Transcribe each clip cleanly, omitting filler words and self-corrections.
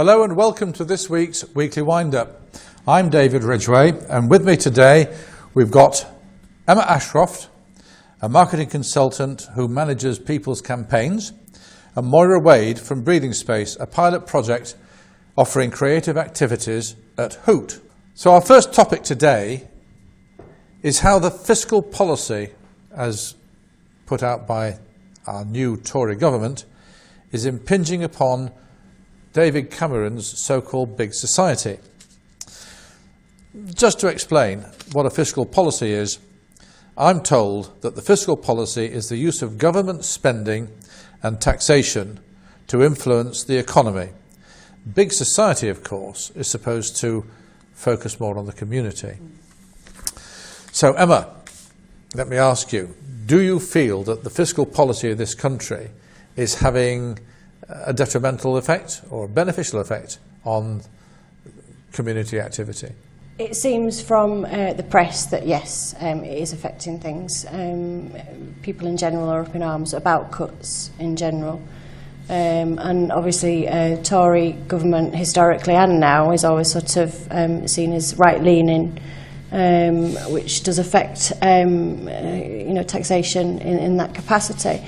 Hello and welcome to this week's Weekly Wind-Up. I'm David Ridgway, and with me today we've got Emma Ashcroft, a marketing consultant who manages people's campaigns, and Moira Wade from Breathing Space, a pilot project offering creative activities at Hoot. So our first topic today is how the fiscal policy, as put out by our new Tory government, is impinging upon David Cameron's so-called big society. Just to explain what a fiscal policy is, I'm told that the fiscal policy is the use of government spending and taxation to influence the economy. Big society, of course, is supposed to focus more on the community. So, Emma, let me ask you, do you feel that the fiscal policy of this country is having a detrimental effect or a beneficial effect on community activity? It seems from the press that yes, it is affecting things. People in general are up in arms about cuts in general. And obviously Tory government historically and now is always sort of seen as right-leaning, which does affect taxation in that capacity.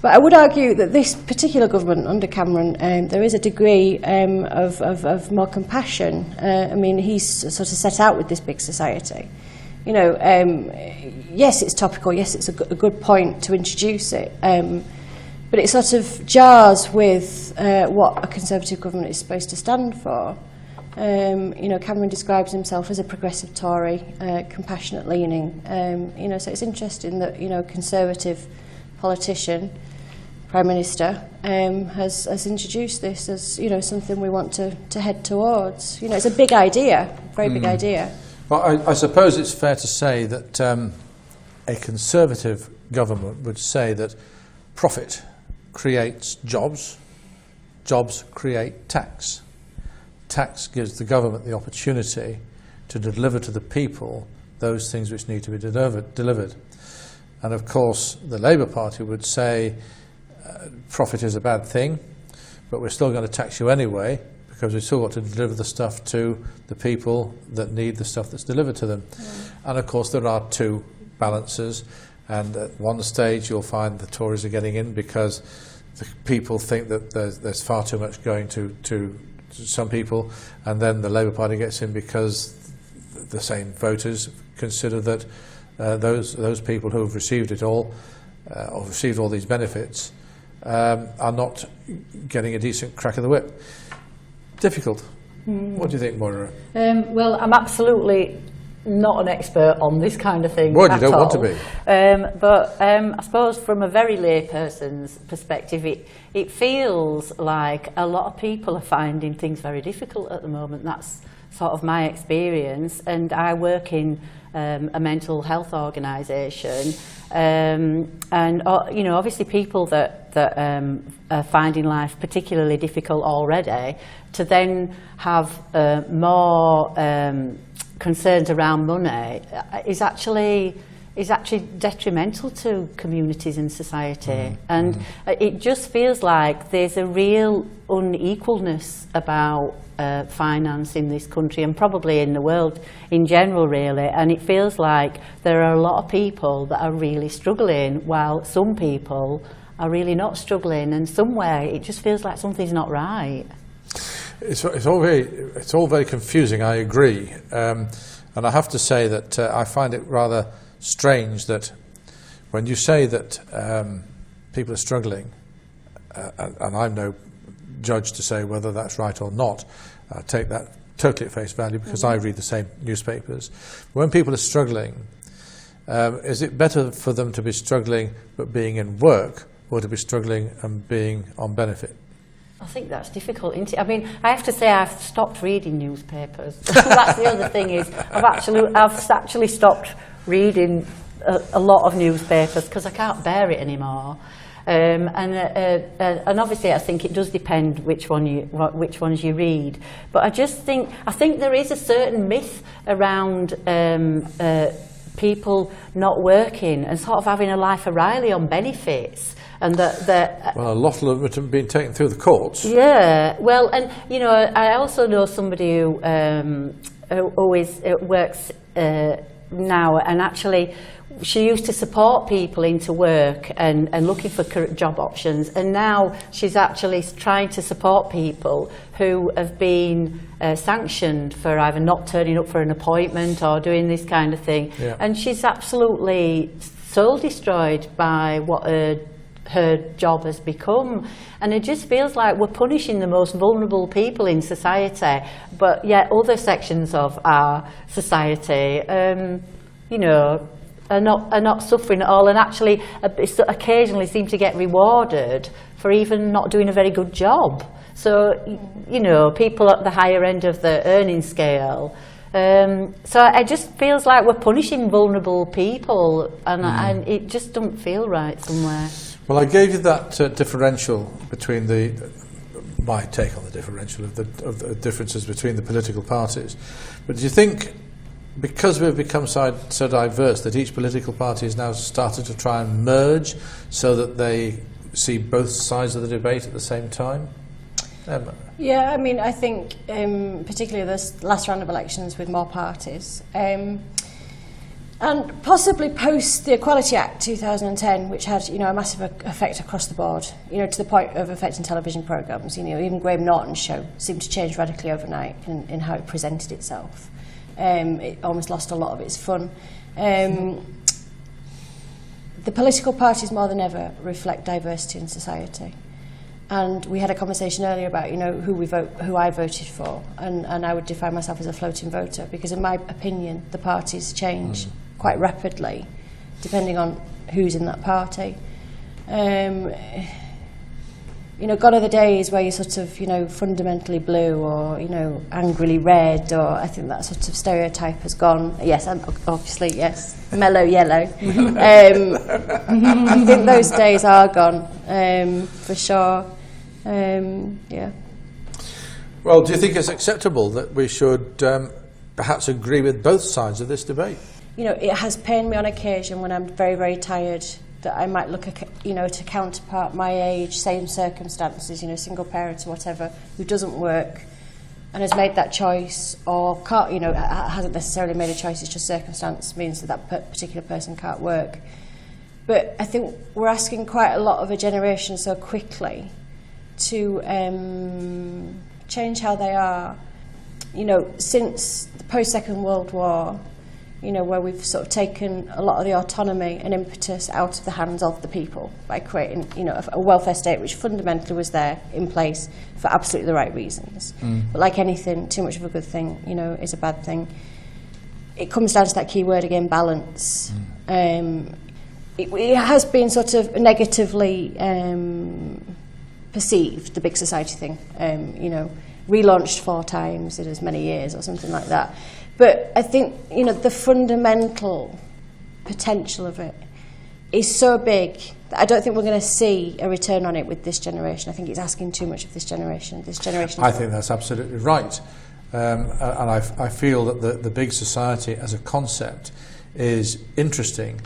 But I would argue that this particular government under Cameron, there is a degree of more compassion. I mean, he's sort of set out with this big society. Yes, it's topical, yes, it's a good point to introduce it, but it sort of jars with what a Conservative government is supposed to stand for. Cameron describes himself as a progressive Tory, compassionate leaning. So it's interesting that a Conservative politician, Prime Minister, has introduced this as something we want to head towards. It's a big idea, very big idea. Well, I suppose it's fair to say that a Conservative government would say that profit creates jobs, jobs create tax. Tax gives the government the opportunity to deliver to the people those things which need to be delivered. And of course, the Labour Party would say profit is a bad thing, but we're still going to tax you anyway because we've still got to deliver the stuff to the people that need the stuff that's delivered to them. And of course, there are two balances. And at one stage, you'll find the Tories are getting in because the people think that there's far too much going to some people, and then the Labour Party gets in because the same voters consider that those people who have received it all, or received all these benefits, are not getting a decent crack of the whip. Difficult. What do you think, Moira? Well, I'm absolutely not an expert on this kind of thing. Well, you don't want to be. But I suppose from a very layperson's perspective, it feels like a lot of people are finding things very difficult at the moment. That's sort of my experience, and I work in a mental health organisation, and obviously people that are finding life particularly difficult already, to then have more concerns around money is actually detrimental to communities and society. And it just feels like there's a real unequalness about finance in this country and probably in the world in general, really. And it feels like there are a lot of people that are really struggling while some people are really not struggling, and somewhere it just feels like something's not right. It's all very confusing, I agree. And I have to say that I find it rather strange that when you say that people are struggling, and I'm no judge to say whether that's right or not, I take that totally at face value because I read the same newspapers. When people are struggling, is it better for them to be struggling but being in work, or to be struggling and being on benefit? I think that's difficult, isn't it? I mean, I have to say I've stopped reading newspapers. That's the other thing, is I've actually stopped reading a lot of newspapers because I can't bear it anymore. And obviously I think it does depend which ones you read. But I think there is a certain myth around people not working and sort of having a life O'Reilly on benefits. and that well, a lot of it have been taken through the courts. Yeah, well, and you know, I also know somebody who always works now, and actually she used to support people into work and looking for job options, and now she's actually trying to support people who have been sanctioned for either not turning up for an appointment or doing this kind of thing. Yeah. And she's absolutely soul destroyed by what her job has become, and it just feels like we're punishing the most vulnerable people in society, but yet other sections of our society, you know, are not suffering at all, and actually occasionally seem to get rewarded for even not doing a very good job. So, you know, people at the higher end of the earning scale. So it just feels like we're punishing vulnerable people, and it just doesn't feel right somewhere. Well, I gave you that differential between my take on the differential of the differences between the political parties. But do you think, because we've become so diverse, that each political party has now started to try and merge so that they see both sides of the debate at the same time? Emma? Yeah, I mean, I think particularly this last round of elections with more parties, and possibly post the Equality Act 2010, which had, you know, a massive effect across the board, you know, to the point of affecting television programmes. You know, even Graham Norton's show seemed to change radically overnight in how it presented itself. It almost lost a lot of its fun. The political parties more than ever reflect diversity in society. And we had a conversation earlier about, you know, who I voted for, and I would define myself as a floating voter, because in my opinion the parties change quite rapidly depending on who's in that party. You know, gone are the days where you're sort of, you know, fundamentally blue or, you know, angrily red, or I think that sort of stereotype has gone. Yes, obviously, yes, mellow yellow. I think those days are gone, for sure. Yeah. Well, do you think it's acceptable that we should perhaps agree with both sides of this debate? You know, it has pained me on occasion when I'm very, very tired that I might look at, you know, at a counterpart my age, same circumstances, you know, single parent or whatever, who doesn't work and has made that choice, or can't, you know, hasn't necessarily made a choice, it's just circumstance means that particular person can't work. But I think we're asking quite a lot of a generation so quickly to change how they are. You know, since the post-Second World War, you know, where we've sort of taken a lot of the autonomy and impetus out of the hands of the people by creating, you know, a welfare state which fundamentally was there in place for absolutely the right reasons. But like anything, too much of a good thing, you know, is a bad thing. It comes down to that key word again, balance. It has been sort of negatively perceived, the big society thing, you know, relaunched 4 times in as many years or something like that. But I think, you know, the fundamental potential of it is so big that I don't think we're going to see a return on it with this generation. I think it's asking too much of this generation. I think that's absolutely right. And I feel that the big society as a concept is interesting,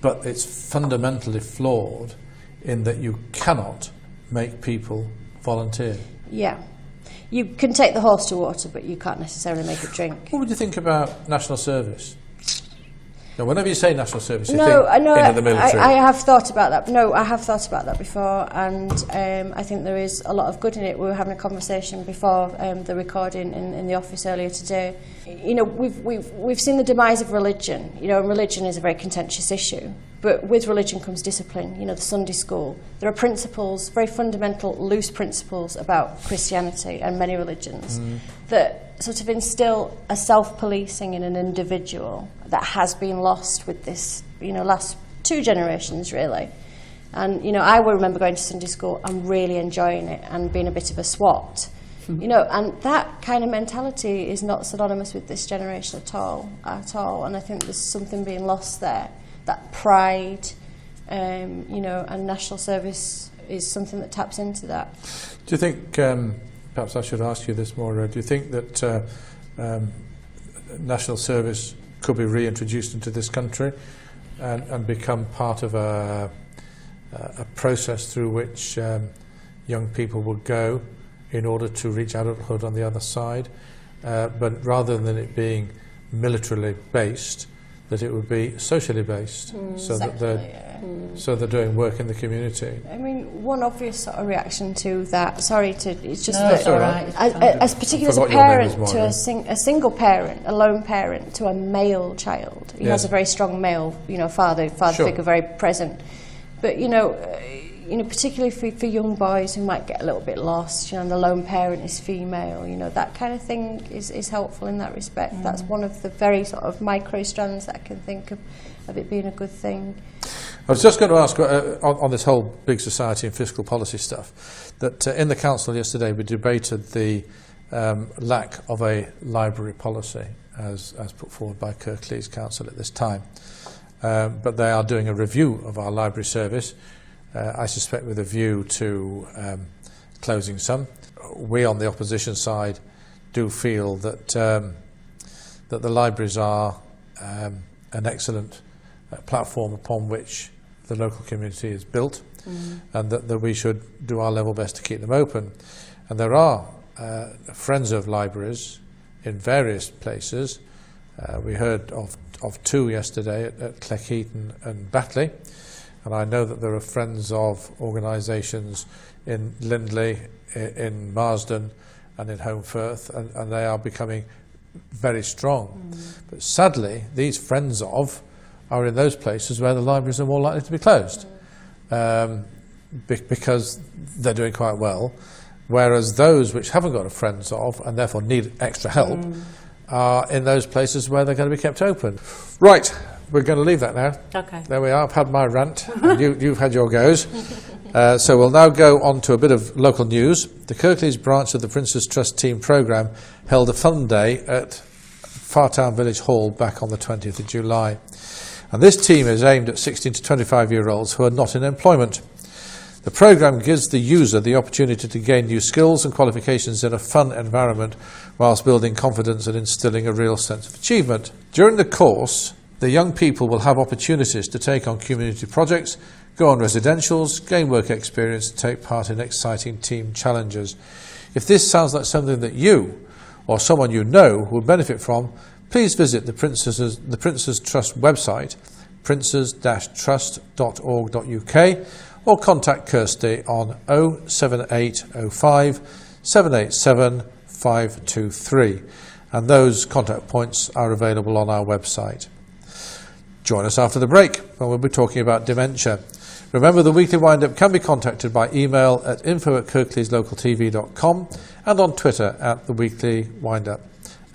but it's fundamentally flawed in that you cannot make people volunteer. Yeah. You can take the horse to water, but you can't necessarily make it drink. What would you think about national service? Now, whenever you say national service, you think into the military. I have thought about that. No, I have thought about that before, and I think there is a lot of good in it. We were having a conversation before the recording in the office earlier today. You know, we've seen the demise of religion. You know, and religion is a very contentious issue. But with religion comes discipline. You know, the Sunday school. There are principles, very fundamental, loose principles about Christianity and many religions that sort of instill a self-policing in an individual that has been lost with this, you know, last 2 generations really. And, you know, I will remember going to Sunday school and really enjoying it and being a bit of a swat. You know, and that kind of mentality is not synonymous with this generation at all. And I think there's something being lost there. That pride, you know, and national service is something that taps into that. Do you think, perhaps I should ask you this more, do you think that national service could be reintroduced into this country and become part of a a process through which young people would go in order to reach adulthood on the other side, but rather than it being militarily based, that it would be socially based, so they're doing work in the community. I mean, one obvious sort of reaction to that, it's just no, that all right. as particularly as a parent to a single parent, a lone parent to a male child, he has a very strong male, father figure, very present. But particularly for young boys who might get a little bit lost, and the lone parent is female, that kind of thing is helpful in that respect. That's one of the very sort of micro strands that I can think of it being a good thing. I was just going to ask on this whole big society and fiscal policy stuff, that in the council yesterday we debated the lack of a library policy as put forward by Kirklees Council at this time. But they are doing a review of our library service, I suspect with a view to closing some. We on the opposition side do feel that that the libraries are an excellent platform upon which the local community is built, and that we should do our level best to keep them open. And there are friends of libraries in various places. We heard of two yesterday at Cleckheaton and Batley, and I know that there are friends of organisations in Lindley, in Marsden and in Home Firth, and they are becoming very strong. But sadly, these friends of are in those places where the libraries are more likely to be closed, because they're doing quite well, whereas those which haven't got a friends of and therefore need extra help are in those places where they're going to be kept open. Right, we're going to leave that now. Okay. There we are. I've had my rant, and you've had your goes. So we'll now go on to a bit of local news. The Kirklees branch of the Prince's Trust Team Programme held a fun day at Fartown Village Hall back on the 20th of July. And this team is aimed at 16 to 25-year-olds who are not in employment. The programme gives the user the opportunity to gain new skills and qualifications in a fun environment whilst building confidence and instilling a real sense of achievement. During the course, the young people will have opportunities to take on community projects, go on residentials, gain work experience and take part in exciting team challenges. If this sounds like something that you or someone you know would benefit from, please visit the Prince's Trust website, princes-trust.org.uk, or contact Kirsty on 07805 787 523, and those contact points are available on our website. Join us after the break when we'll be talking about dementia. Remember, the weekly wind-up can be contacted by email at info@kirkleeslocaltv.com and on Twitter at the weekly wind-up.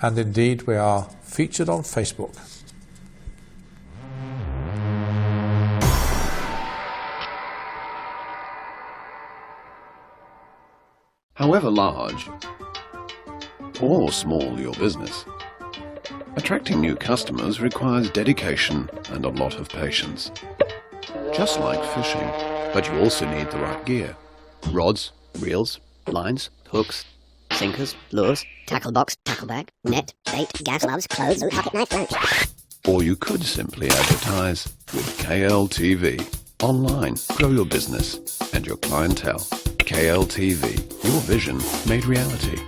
And indeed, we are featured on Facebook. However large or small your business, attracting new customers requires dedication and a lot of patience. Just like fishing, but you also need the right gear. Rods, reels, lines, hooks, sinkers, lures, tackle box, tackle bag, net, bait, gas, gloves, clothes, and pocket knife lunch. Or you could simply advertise with KLTV. Online, grow your business and your clientele. KLTV, your vision made reality.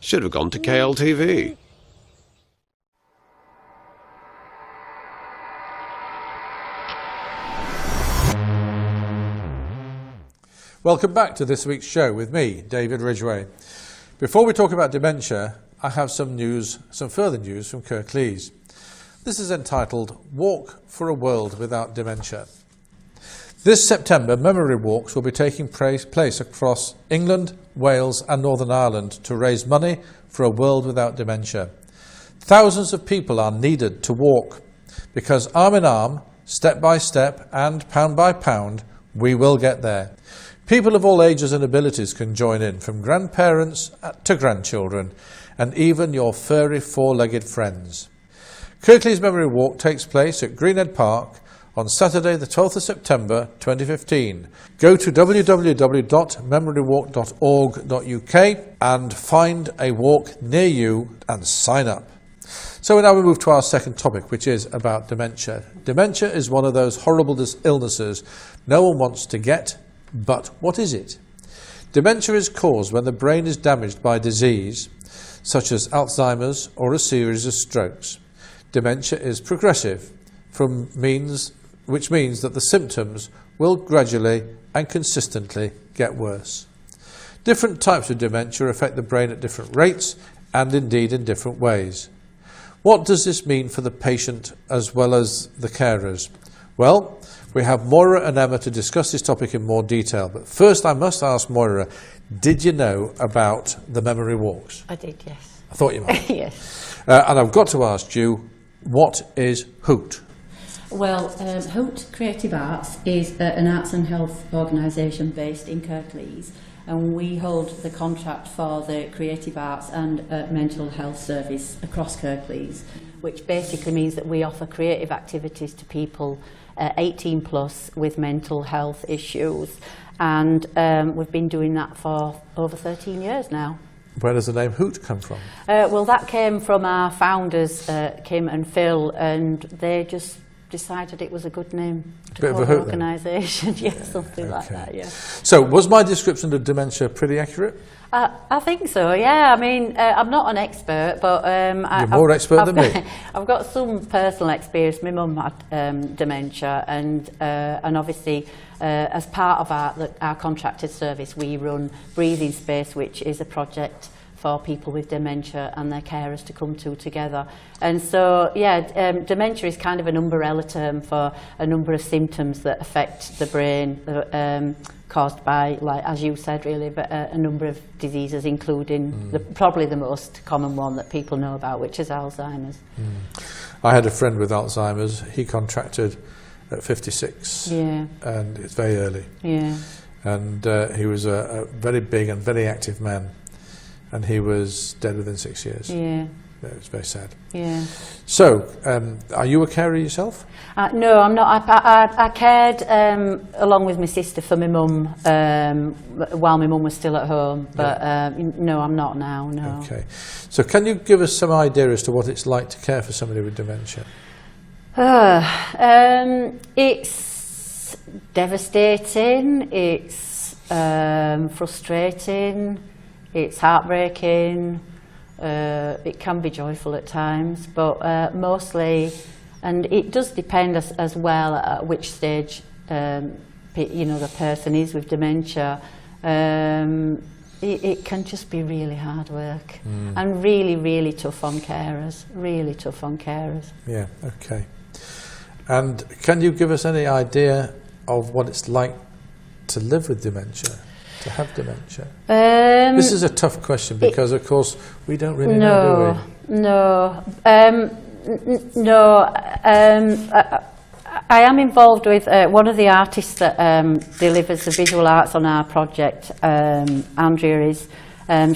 Should have gone to KLTV. Welcome back to this week's show with me, David Ridgway. Before we talk about dementia, I have some further news from Kirklees. This is entitled Walk for a World Without Dementia. This September, memory walks will be taking place across England, Wales and Northern Ireland to raise money for a world without dementia. Thousands of people are needed to walk because arm in arm, step by step and pound by pound, we will get there. People of all ages and abilities can join in, from grandparents to grandchildren, and even your furry four-legged friends. Kirklees Memory Walk takes place at Greenhead Park on Saturday the 12th of September 2015. Go to www.memorywalk.org.uk and find a walk near you and sign up. So now we move to our second topic, which is about dementia. Dementia is one of those horrible illnesses no one wants to get, but what is it? Dementia is caused when the brain is damaged by disease, such as Alzheimer's or a series of strokes. Dementia is progressive, which means that the symptoms will gradually and consistently get worse. Different types of dementia affect the brain at different rates and indeed in different ways. What does this mean for the patient as well as the carers? Well, we have Moira and Emma to discuss this topic in more detail. But first I must ask Moira, did you know about the memory walks? I did, yes. I thought you might. Yes. And I've got to ask you, what is HOOT? Well, HOOT Creative Arts is an arts and health organisation based in Kirklees, and we hold the contract for the creative arts and mental health service across Kirklees, Which basically means that we offer creative activities to people 18 plus with mental health issues, and we've been doing that for over 13 years now. Where does the name HOOT come from? Well, that came from our founders, Kim and Phil, and they just decided it was a good name to Bit call of a the hoot then? organisation. Yeah, something like Okay. that, yeah. So, was my description of dementia pretty accurate? I think so, yeah. I mean, I'm not an expert, but... You're more expert than me. I've got some personal experience. My mum had dementia, and obviously, as part of our contracted service, we run Breathing Space, which is a project for people with dementia and their carers to come to together. And so, yeah, dementia is kind of an umbrella term for a number of symptoms that affect the brain, caused by, like as you said, really, but a number of diseases, including probably the most common one that people know about, which is Alzheimer's. I had a friend with Alzheimer's. He contracted at 56, Yeah, and it's very early. yeah. And he was a very big and very active man, and he was dead within 6 years. Yeah, It was very sad. yeah. So, are you a carer yourself? No, I'm not. I cared along with my sister for my mum while my mum was still at home. But no, I'm not now. No. Okay. So, can you give us some idea as to what it's like to care for somebody with dementia? It's devastating. It's frustrating. It's heartbreaking. It can be joyful at times, but mostly, and it does depend as well at which stage the person is with dementia. It can just be really hard work and really, really tough on carers. Really tough on carers. Yeah. Okay. And can you give us any idea of what it's like to live with dementia? To have dementia? This is a tough question because, of course, we don't really know, do we? No. I am involved with one of the artists that delivers the visual arts on our project. Andrea is.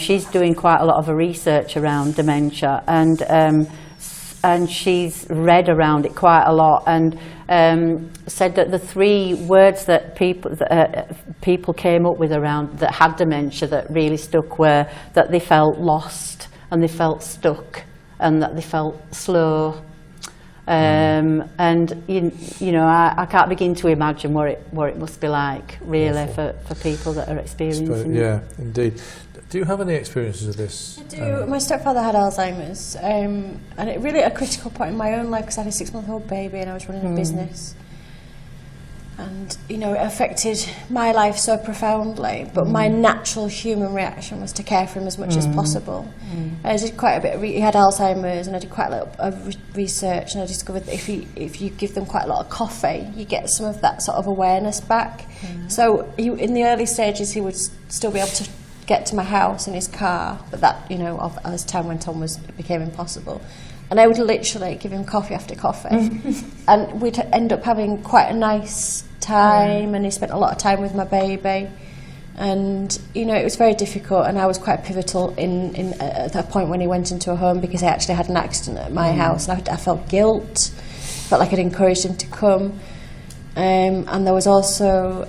She's doing quite a lot of research around dementia, and she's read around it quite a lot, and said that the three words that people came up with around that had dementia that really stuck were that they felt lost, and they felt stuck, and that they felt slow. And I can't begin to imagine what it must be like, really, for people that are experiencing it. Yeah, indeed. Do you have any experiences of this? I do. My stepfather had Alzheimer's, and it really at a critical point in my own life because I had a 6-month-old baby and I was running a business. And, it affected my life so profoundly, but my natural human reaction was to care for him as much as possible. I did quite a bit he had Alzheimer's, and I did quite a lot of research, and I discovered that if you give them quite a lot of coffee, you get some of that sort of awareness back. So in the early stages, he would still be able to get to my house in his car, but that, as time went on, it became impossible. And I would literally give him coffee after coffee. And we'd end up having quite a nice time, and he spent a lot of time with my baby. And, it was very difficult, and I was quite pivotal at that point when he went into a home because I actually had an accident at my house, and I felt guilt, felt like I'd encouraged him to come. And there was also,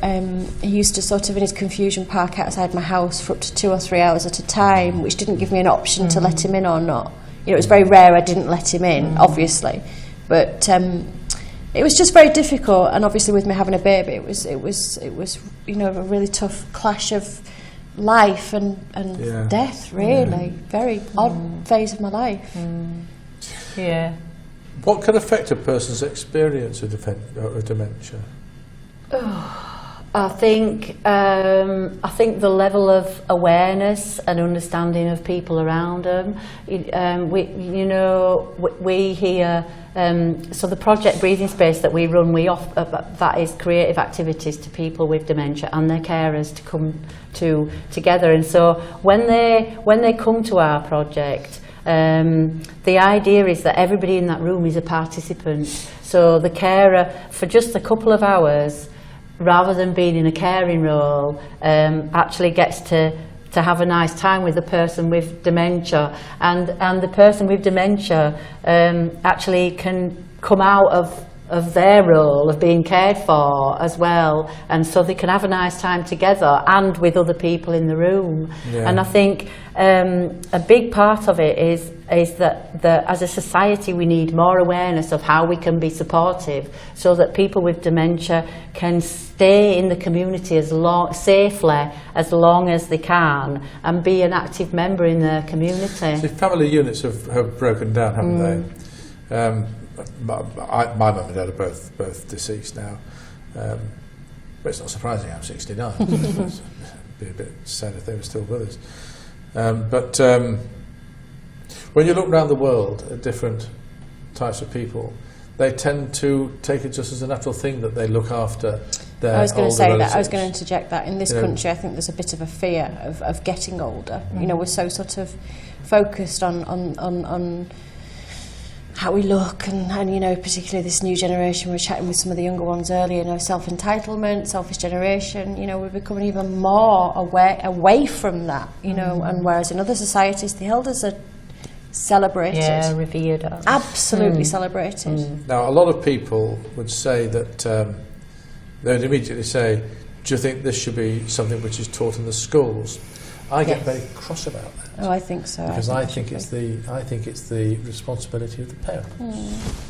he used to sort of in his confusion park outside my house for up to 2 or 3 hours at a time, which didn't give me an option to let him in or not. You know, it was very rare I didn't let him in, obviously, but it was just very difficult. And obviously, with me having a baby, it was you know, a really tough clash of life and death. Really, very odd phase of my life. Yeah. What can affect a person's experience of dementia? I think the level of awareness and understanding of people around them. We here. So the project Breathing Space that we run, we offer that is creative activities to people with dementia and their carers to come together. And so when they come to our project, the idea is that everybody in that room is a participant. So the carer, for just a couple of hours, rather than being in a caring role, actually gets to have a nice time with the person with dementia, and the person with dementia actually can come out of their role of being cared for as well, and so they can have a nice time together and with other people in the room. And I think a big part of it is that as a society we need more awareness of how we can be supportive so that people with dementia can stay in the community safely as long as they can and be an active member in their community. So family units have broken down, haven't they? My mum and dad are both deceased now, but it's not surprising. I'm 69. It'd be a bit sad if they were still with us. But when you look around the world at different types of people, they tend to take it just as a natural thing that they look after their I was going to say relatives. that. I was going to interject that. In this country, I think there's a bit of a fear of getting older. You know, we're so sort of focused on how we look, and you know, particularly this new generation. We were chatting with some of the younger ones earlier. You know, self-entitlement, selfish generation. You know, we're becoming even more away from that. You know, and whereas in other societies, the elders are celebrated, revered, absolutely celebrated. Now, a lot of people would say that they would immediately say, "Do you think this should be something which is taught in the schools?" I get very cross about that. Oh, I think so. Because I think it's the responsibility of the parents.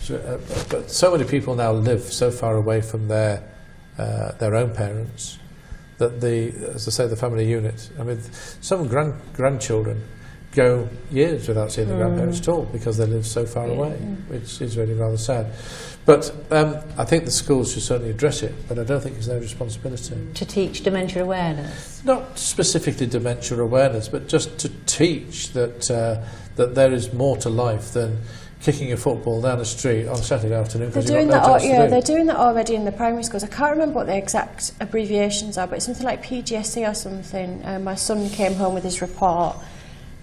So, but so many people now live so far away from their own parents that as I say, the family unit. I mean, some grandchildren go years without seeing their grandparents at all because they live so far away, which is really rather sad. But I think the schools should certainly address it, but I don't think it's their responsibility. To teach dementia awareness? Not specifically dementia awareness, but just to teach that there is more to life than kicking a football down the street on Saturday afternoon because you've got no chance to do. They're doing that already in the primary schools. I can't remember what the exact abbreviations are, but it's something like PGSE or something. My son came home with his report,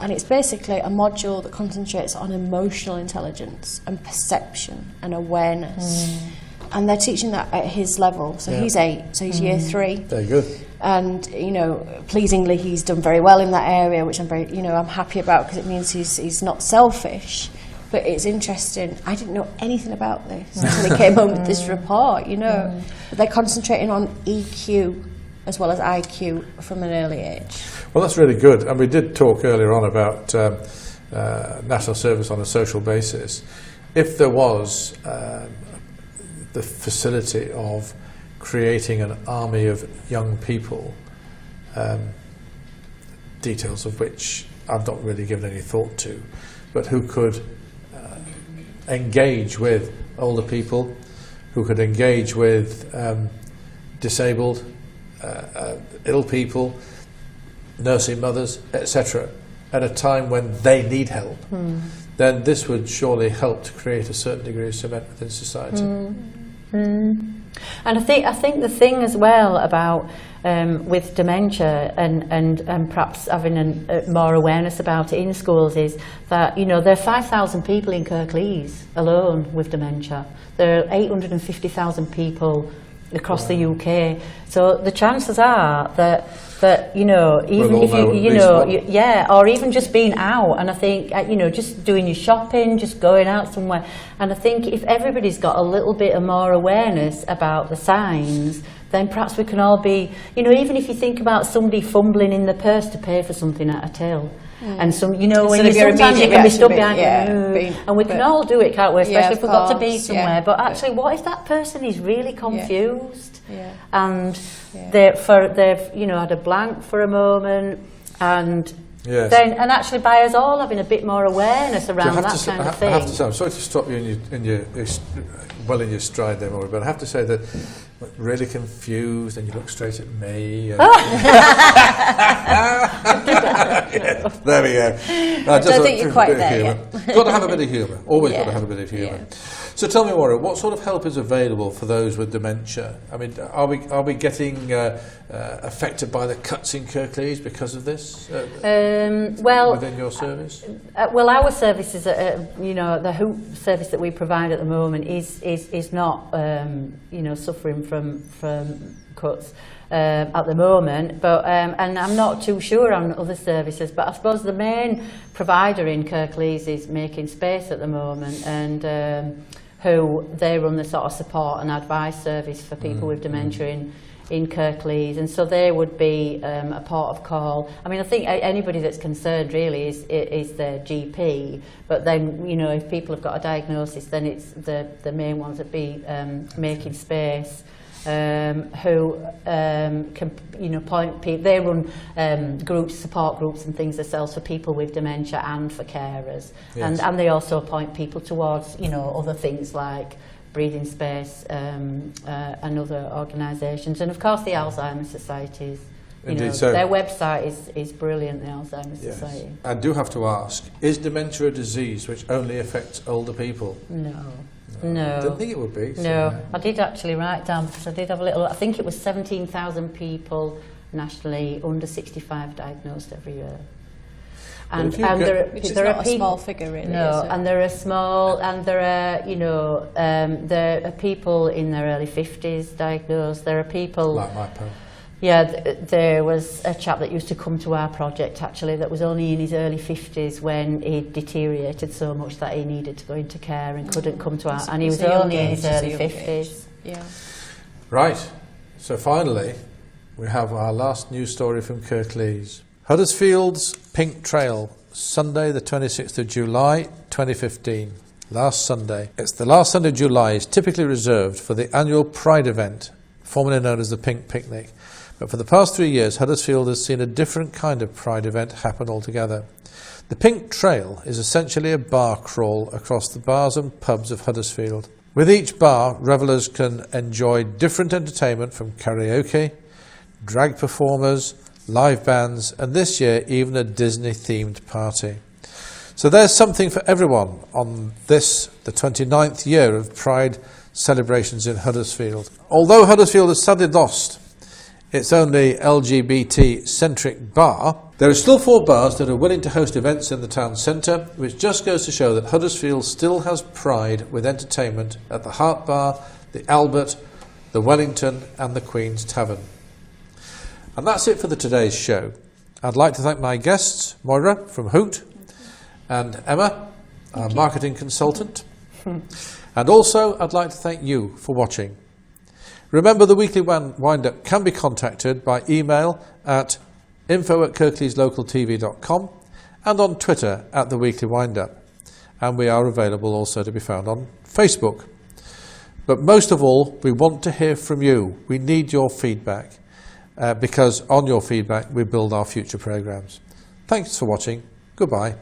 and it's basically a module that concentrates on emotional intelligence and perception and awareness. And they're teaching that at his level. So he's 8, so he's year 3. Very good. And, you know, pleasingly he's done very well in that area, which I'm happy about because it means he's not selfish. But it's interesting. I didn't know anything about this until he came home with this report, you know. But they're concentrating on EQ as well as IQ from an early age. Well, that's really good. And we did talk earlier on about national service on a social basis. If there was the facility of creating an army of young people, details of which I've not really given any thought to, but who could engage with older people, who could engage with disabled, ill people, nursing mothers, etc., at a time when they need help, then this would surely help to create a certain degree of cement within society. And I think the thing as well about with dementia and perhaps having more awareness about it in schools is that, you know, there are 5,000 people in Kirklees alone with dementia. There are 850,000 people across the UK. So the chances are that you know, even if or even just being out, and I think you know, just doing your shopping, just going out somewhere, and I think if everybody's got a little bit of more awareness about the signs, then perhaps we can all be, you know, even if you think about somebody fumbling in the purse to pay for something at a till. And some, you know, when sometimes you can be stood behind and we can all do it, can't we? Especially if we've got to be somewhere. But actually, what if that person is really confused and they've you know, had a blank for a moment, and then actually by us all having a bit more awareness around that kind of thing. I have to say, I'm sorry to stop you in your stride there, Maura, but I have to say that really confused, and you look straight at me. And there we go. I don't think you're quite there yet. Got to have a bit of humour. Always got to have a bit of humour. So tell me, Maura, what sort of help is available for those with dementia? I mean, are we getting affected by the cuts in Kirklees because of this? Well, within your service? Well, our service is, you know, the HOOT service that we provide at the moment is not, you know, suffering from cuts at the moment. But and I'm not too sure on other services. But I suppose the main provider in Kirklees is Making Space at the moment, and who they run the sort of support and advice service for people with dementia in Kirklees, and so they would be a port of call. I mean, I think anybody that's concerned really is their GP, but then, you know, if people have got a diagnosis, then it's the main ones that be Making Space, who can, you know, point people. They run groups, support groups and things themselves for people with dementia and for carers, and they also appoint people towards, you know, other things like Breathing Space and other organisations, and of course the Alzheimer's Societies. You know, so. Their website is brilliant, the Alzheimer's Society. I do have to ask, is dementia a disease which only affects older people? No. I didn't think it would be. No, I did actually write down, because I did have a little, I think it was 17,000 people nationally under 65 diagnosed every year. And there are people, small figure really. No, and there are small, and there are, you know, there are people in their early 50s diagnosed. There are people like my pal. Yeah, there was a chap that used to come to our project actually that was only in his early 50s when he deteriorated so much that he needed to go into care and couldn't come to our, and he was only in his early 50s. Yeah. Right, so finally we have our last news story from Kirklees. Huddersfield's Pink Trail, Sunday the 26th of July 2015, last Sunday. It's the last Sunday of July is typically reserved for the annual Pride event, formerly known as the Pink Picnic. But for the past 3 years, Huddersfield has seen a different kind of Pride event happen altogether. The Pink Trail is essentially a bar crawl across the bars and pubs of Huddersfield. With each bar, revellers can enjoy different entertainment from karaoke, drag performers, live bands, and this year even a Disney-themed party. So there's something for everyone on this, the 29th year of Pride celebrations in Huddersfield. Although Huddersfield has sadly lost its only LGBT-centric bar, there are still 4 bars that are willing to host events in the town centre, which just goes to show that Huddersfield still has pride with entertainment at the Hart Bar, the Albert, the Wellington and the Queen's Tavern. And that's it for today's show. I'd like to thank my guests, Moira from Hoot and Emma, our marketing consultant. And also I'd like to thank you for watching. Remember, the weekly wind-up can be contacted by email at info@kirkleeslocaltv.com and on Twitter at the weekly wind-up. And we are available also to be found on Facebook. But most of all, we want to hear from you. We need your feedback because on your feedback we build our future programmes. Thanks for watching. Goodbye.